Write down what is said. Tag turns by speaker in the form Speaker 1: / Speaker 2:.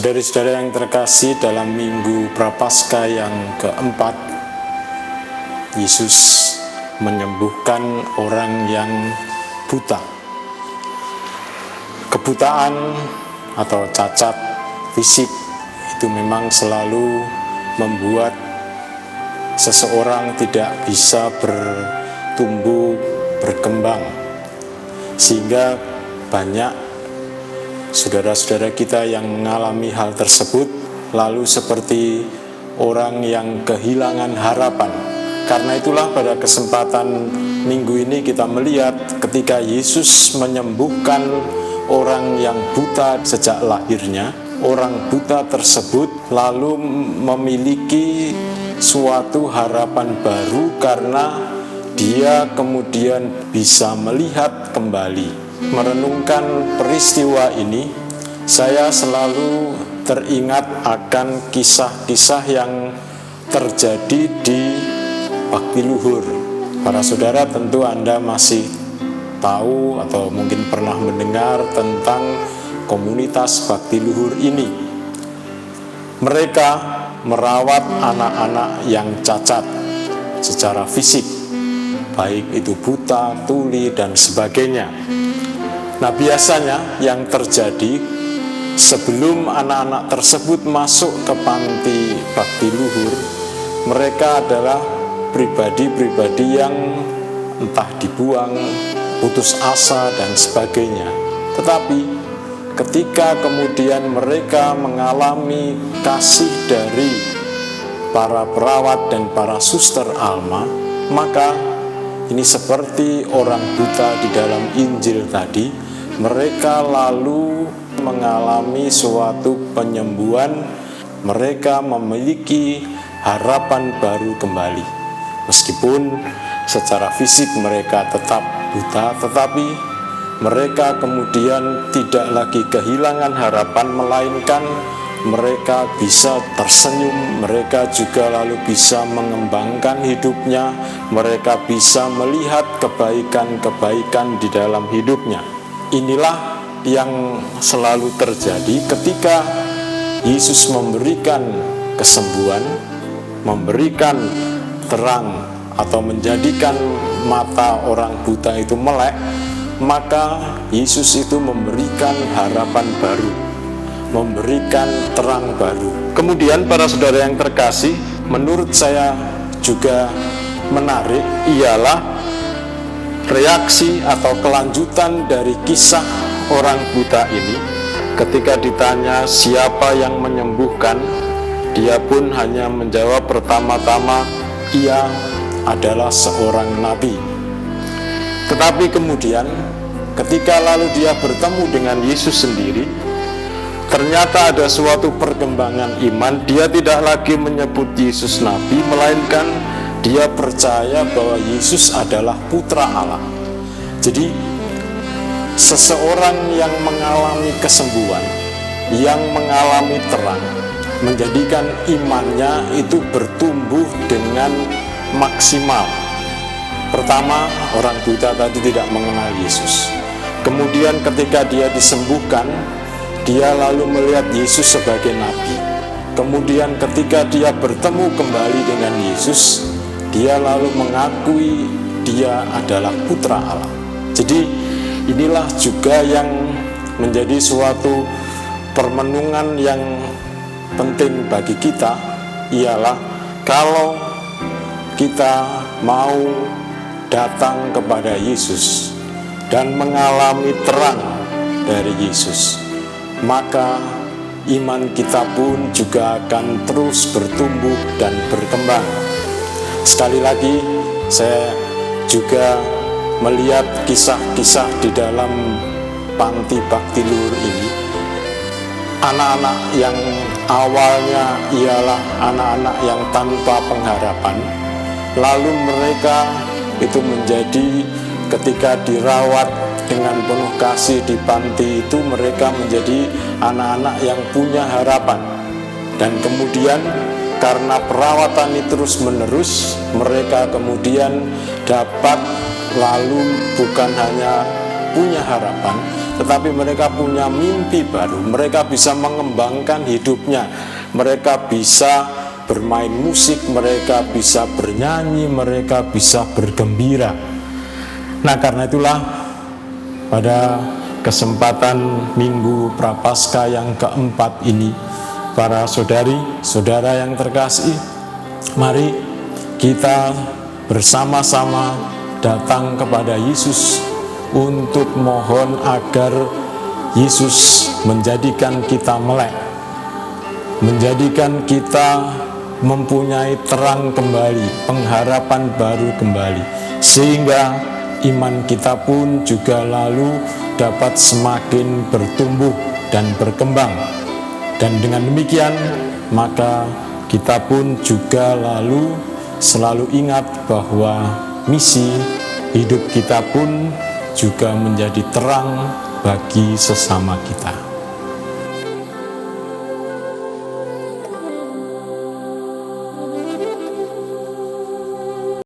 Speaker 1: Saudara-saudara yang terkasih, dalam minggu Prapaskah yang keempat, Yesus menyembuhkan orang yang buta. Kebutaan atau cacat fisik itu memang selalu membuat seseorang tidak bisa bertumbuh, berkembang, sehingga banyak saudara-saudara kita yang mengalami hal tersebut, lalu seperti orang yang kehilangan harapan. Karena itulah pada kesempatan minggu ini kita melihat ketika Yesus menyembuhkan orang yang buta sejak lahirnya, orang buta tersebut lalu memiliki suatu harapan baru karena dia kemudian bisa melihat kembali. Merenungkan peristiwa ini, saya selalu teringat akan kisah-kisah yang terjadi di Bakti Luhur. Para saudara tentu Anda masih tahu atau mungkin pernah mendengar tentang komunitas Bakti Luhur ini. Mereka merawat anak-anak yang cacat secara fisik, baik itu buta, tuli, dan sebagainya. Nah, biasanya yang terjadi sebelum anak-anak tersebut masuk ke panti Bakti Luhur, mereka adalah pribadi-pribadi yang entah dibuang, putus asa, dan sebagainya. Tetapi ketika kemudian mereka mengalami kasih dari para perawat dan para suster alma, maka ini seperti orang buta di dalam Injil tadi, mereka lalu mengalami suatu penyembuhan, mereka memiliki harapan baru kembali. Meskipun secara fisik mereka tetap buta, tetapi mereka kemudian tidak lagi kehilangan harapan, melainkan mereka bisa tersenyum, mereka juga lalu bisa mengembangkan hidupnya, mereka bisa melihat kebaikan-kebaikan di dalam hidupnya. Inilah yang selalu terjadi ketika Yesus memberikan kesembuhan, memberikan terang atau menjadikan mata orang buta itu melek, maka Yesus itu memberikan harapan baru, memberikan terang baru. Kemudian para saudara yang terkasih, menurut saya juga menarik ialah reaksi atau kelanjutan dari kisah orang buta ini. Ketika ditanya siapa yang menyembuhkan, dia pun hanya menjawab pertama-tama, ia adalah seorang nabi. Tetapi kemudian ketika lalu dia bertemu dengan Yesus sendiri, ternyata ada suatu perkembangan iman. Dia tidak lagi menyebut Yesus nabi, melainkan dia percaya bahwa Yesus adalah putra Allah. Jadi seseorang yang mengalami kesembuhan, yang mengalami terang, menjadikan imannya itu bertumbuh dengan maksimal. Pertama, orang buta tadi tidak mengenal Yesus. Kemudian ketika dia disembuhkan, dia lalu melihat Yesus sebagai nabi. Kemudian ketika dia bertemu kembali dengan Yesus, dia lalu mengakui dia adalah putra Allah. Jadi inilah juga yang menjadi suatu permenungan yang penting bagi kita, ialah kalau kita mau datang kepada Yesus dan mengalami terang dari Yesus, maka iman kita pun juga akan terus bertumbuh dan berkembang. Sekali lagi, saya juga melihat kisah-kisah di dalam panti Bakti Luhur ini. Anak-anak yang awalnya ialah anak-anak yang tanpa pengharapan, lalu mereka itu menjadi, ketika dirawat dengan penuh kasih di panti itu, mereka menjadi anak-anak yang punya harapan. Dan kemudian karena perawatan ini terus menerus, mereka kemudian dapat lalu bukan hanya punya harapan, tetapi mereka punya mimpi baru. Mereka bisa mengembangkan hidupnya, mereka bisa bermain musik, mereka bisa bernyanyi, mereka bisa bergembira. Nah, karena itulah pada kesempatan Minggu Prapaskah yang keempat ini, para saudari-saudara yang terkasih, mari kita bersama-sama datang kepada Yesus untuk mohon agar Yesus menjadikan kita melek, menjadikan kita mempunyai terang kembali, pengharapan baru kembali, sehingga iman kita pun juga lalu dapat semakin bertumbuh dan berkembang. Dan dengan demikian, maka kita pun juga lalu selalu ingat bahwa misi hidup kita pun juga menjadi terang bagi sesama kita.